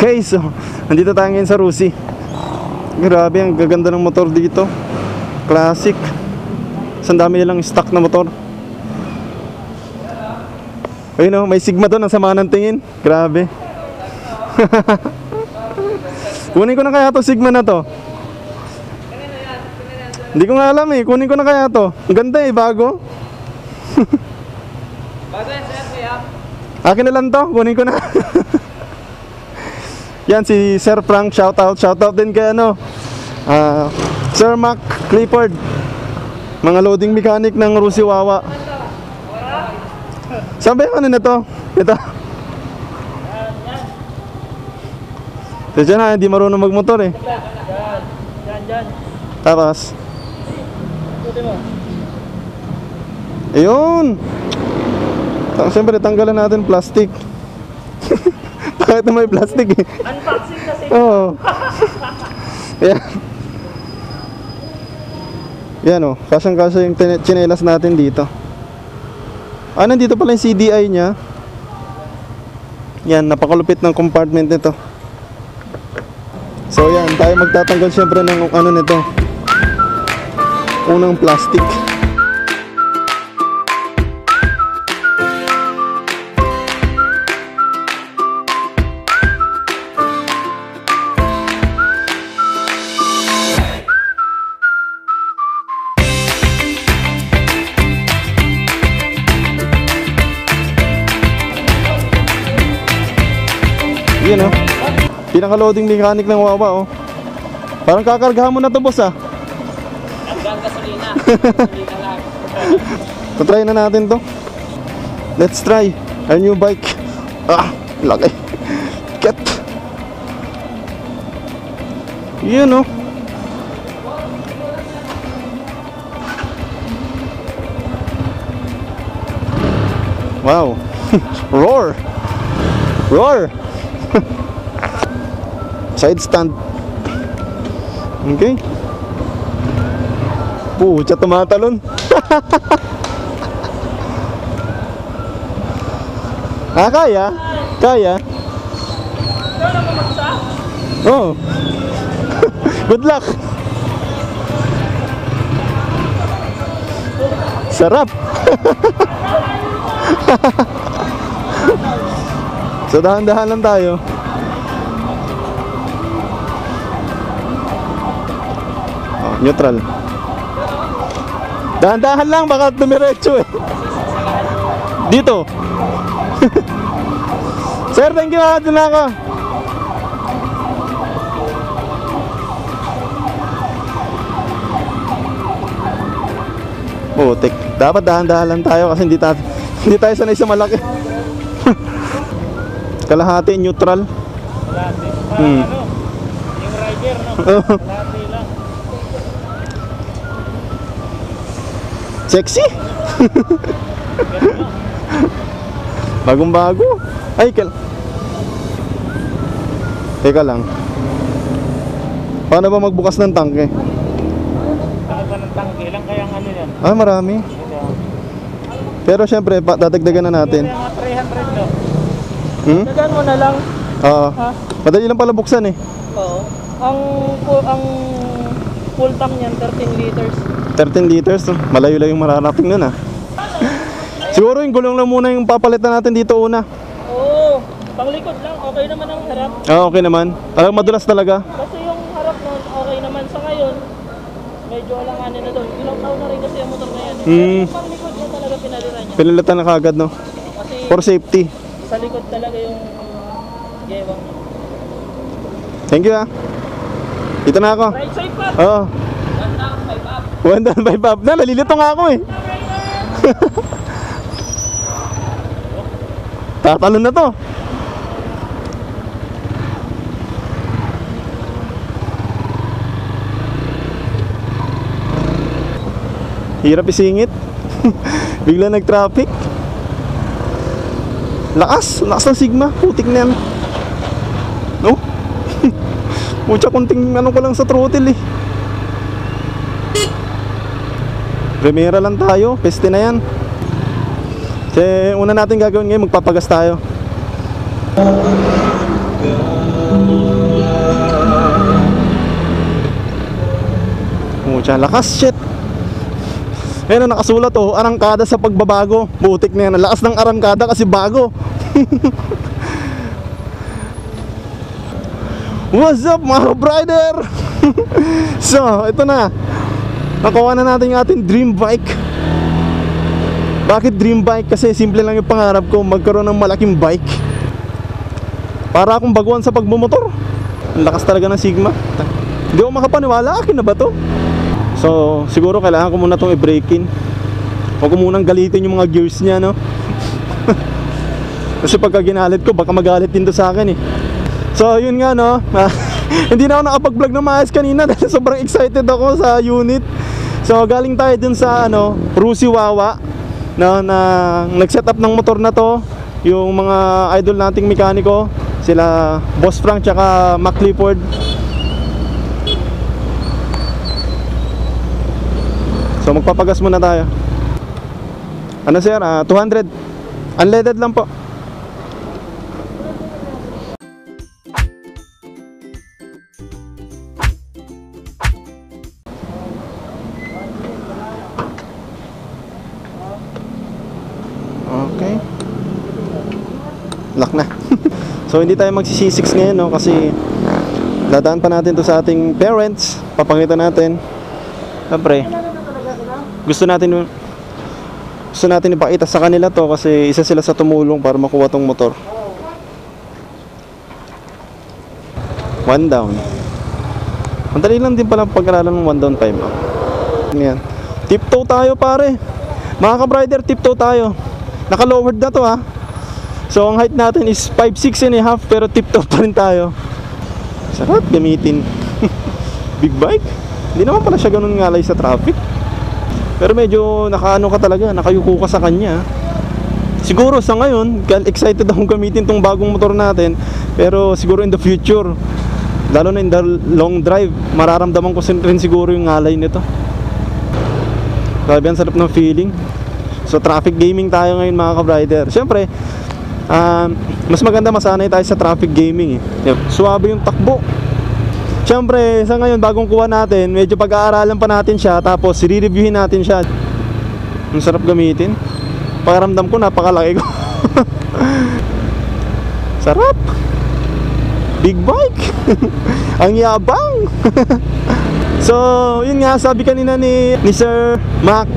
Okay, so nandito tayo ngayon sa Rusi. Grabe, ang gaganda ng motor dito. Classic. Ang dami nilang stock na motor. Ayun o, may Sigma doon, ang sama ng tingin. Grabe. Kunin ko na kaya to Sigma na to. Hindi ko nga alam eh, kunin ko na kaya to. Ang ganda eh, bago. Bago yan sir, kuya. Akin na lang to, kunin ko na. Yan si Sir Frank, shoutout din kay Sir Mac Clifford, mga loading mechanic ng Rusi Wawa. Saan ba yung ano na to? Ito. Diyan na, hindi marunong magmotor eh. Diyan. Tapos Puti mo. ayun. Siyempre tanggalan natin plastic. Bakit may plastic eh? Unboxing kasi. Oo. Yan. Yan o, kasyang-kasya yung tsinelas natin dito. Ah, nandito pala yung CDI nya. Yan, napakalupit ng compartment nito. So yan, tayo magtatanggal syempre ng ano nito, unang plastic. Yan o, pinaka-loading mechanic ng Wawa o. Parang kakargahan mo na to boss ah. Hanggang gasolina. Gasolina lang. Try na natin to. Let's try our new bike. Ah, laki. Ket. Yan o. Wow. Roar. Roar. Side stand. Okay. Pucha, tumatalon. Ah, kaya? Kaya? Ikaw na mamaksa? Oh. Good luck. Sarap. So dahan-dahan lang tayo. Oh, neutral. Dahan-dahan lang, baka dumiretso eh. Dito. Sir, thank you, doon na ako. Putik. Dapat dahan-dahan lang tayo kasi hindi tayo sanay sa malaki. Kalahati neutral. Kalahati. Ano? Yung rider no? Kalahati lang. Sexy. Bagong bago. Ay, teka lang. Paano ba magbukas ng tangke? Ano ba ng tangke? Ilang kayang ano yan? Ah, marami. Pero syempre, dadagdagan na natin. Mga 300 no? Dagan mo na lang. Oo. Madali lang pala buksan eh. Oo. Ang full tank niyan 13 liters. 13 liters. Malayo lang yung mararating nun ah. Siguro yung gulong lang muna yung papalitan natin dito una. Oo. Panglikod lang. Okay naman ang harap. Ah, okay naman. Parang madulas talaga. Kasi yung harap nun, okay naman sa ngayon. Medyo alanganin na doon. Ilang taon na rin kasi ang motor na yan. Pero yung panglikod niya talaga pinalitan niya. Pinalitan na kagad no. Kasi For safety. sa likod talaga yung gewang. Thank you ah. Dito na ako. Right side pa. Oo. 1.5 up. 1.5 up na. Nalilito nga ako eh. Tatalon na to. Hirap isingit. Bigla nag-traffic. Lakas ng Sigma. Putik na yan. No? Pucha, kunting ano ko lang sa throttle eh. Primera lang tayo. Peste na yan. Kasi una natin gagawin ngayon, magpapagas tayo. Pucha, lakas shit. Ayun, nakasulat oh, arangkada sa pagbabago. Butik na yan, lakas ng arangkada kasi bago. What's up mga rider? So, ito na. Nakuha na natin yung ating dream bike. Bakit dream bike? Kasi simple lang yung pangarap ko, magkaroon ng malaking bike. Para akong baguhan sa pagmumotor. Ang lakas talaga ng Sigma. Hindi ako makapaniwala, akin na ba to? So, siguro kailangan ko muna itong i-break in. Huwag ko munang galitin yung mga gears niya, no? Kasi pagka ginalit ko, baka magalit din to sa akin eh. So, yun nga, no? Hindi na ako nakapag-vlog na maayos kanina dahil sobrang excited ako sa unit. So, galing tayo dun sa, Rusi Wawa, no, na nag-set up ng motor na to. Yung mga idol nating mekaniko, sila Boss Frank tsaka Mac Clifford. So magpapagas muna tayo. Ano sir? 200. Unleaded lang po. Okay. Lock na. So hindi tayo magsi-C6 ngayon, no, kasi dadaan pa natin to sa ating parents. Papakita natin. Siyempre, gusto natin ipakita sa kanila to kasi isa sila sa tumulong para makuha tong motor. One down. Madali lang din pala pag-aralan ng one down 5 up. Yan. Tiptoe tayo pare. Mga ka-brider, tiptoe tayo. Naka-lowered na to ha. So ang height natin is 5'6" and a half pero tiptoe pa rin tayo. Sarap gamitin. Big bike. Hindi naman pala siya ganun ngalay sa traffic. Pero medyo nakaano ka talaga, nakayuko ka sa kanya. Siguro sa ngayon, excited akong gamitin tong bagong motor natin. Pero siguro in the future, lalo na in the long drive, mararamdaman ko rin siguro yung ngalay nito. Grabe, ang sarap ng feeling. So traffic gaming tayo ngayon mga ka-brider. Siyempre, mas maganda masanay tayo sa traffic gaming eh. Suwabe yung takbo. Siyempre, sa ngayon, bagong kuha natin, medyo pag-aaralan pa natin siya, tapos re-reviewin natin siya. Ang sarap gamitin. Pakiramdam ko, napakalaki ko. Sarap! Big bike! Ang yabang! So, yun nga, sabi kanina ni Sir Mac,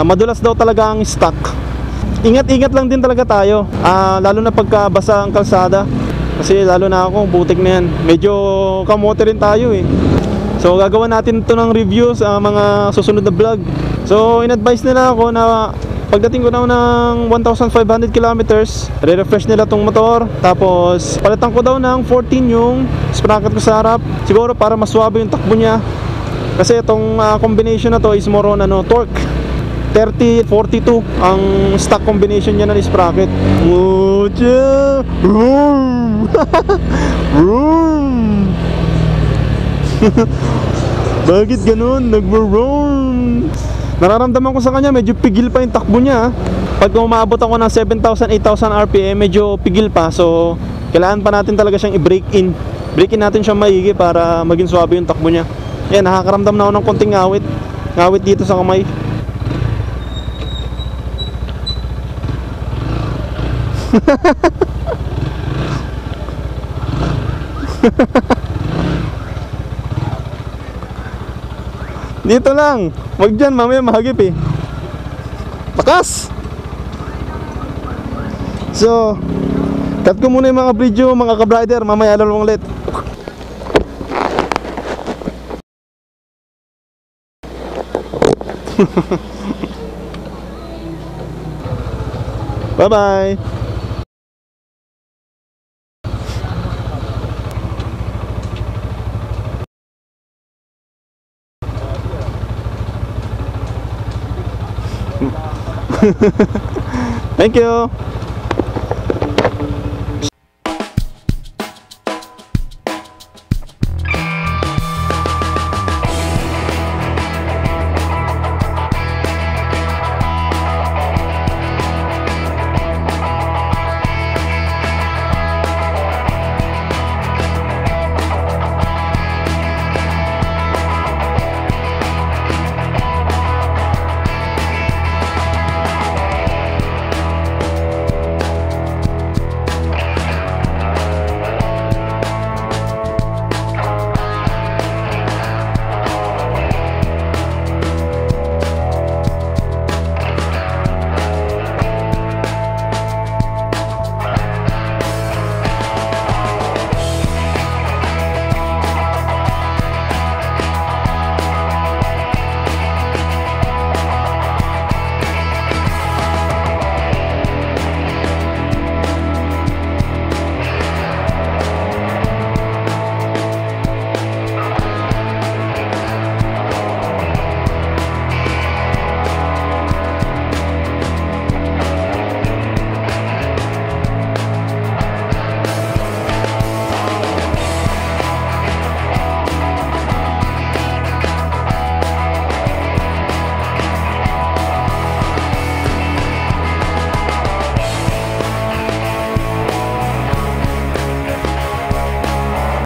madulas daw talaga ang stock. Ingat-ingat lang din talaga tayo, lalo na pagka basa ang kalsada. Kasi lalo na ako, butik na yan. Medyo kamote rin tayo eh. So gagawa natin ito ng review sa mga susunod na vlog. So in-advise nila ako na pagdating ko na ng 1,500 kilometers, re-refresh nila tong motor. Tapos palitan ko daw ng 14 yung sprocket ko sa harap. Siguro para mas suwabe yung takbo niya. Kasi itong combination na to is more on torque. 30-42 ang stock combination niya ng sprocket. Mucha! Vroom! Vroom! Bakit ganun? Nag-vroom! Nararamdaman ko sa kanya, medyo pigil pa yung takbo niya. Pag umabot ako ng 7,000, 8,000 RPM, medyo pigil pa. So, kailangan pa natin talaga siyang i-break in. Break in natin siyang maigi para maging swabe yung takbo niya. Yan, nakakaramdam na ako ng konting ngawit. Ngawit dito sa kamay. Dito lang. Wag dyan, mamaya mahagip eh. Lakas! So, cut ko muna yung mga video mga ka-brider. Mamaya lang ulit. Bye-bye! Thank you.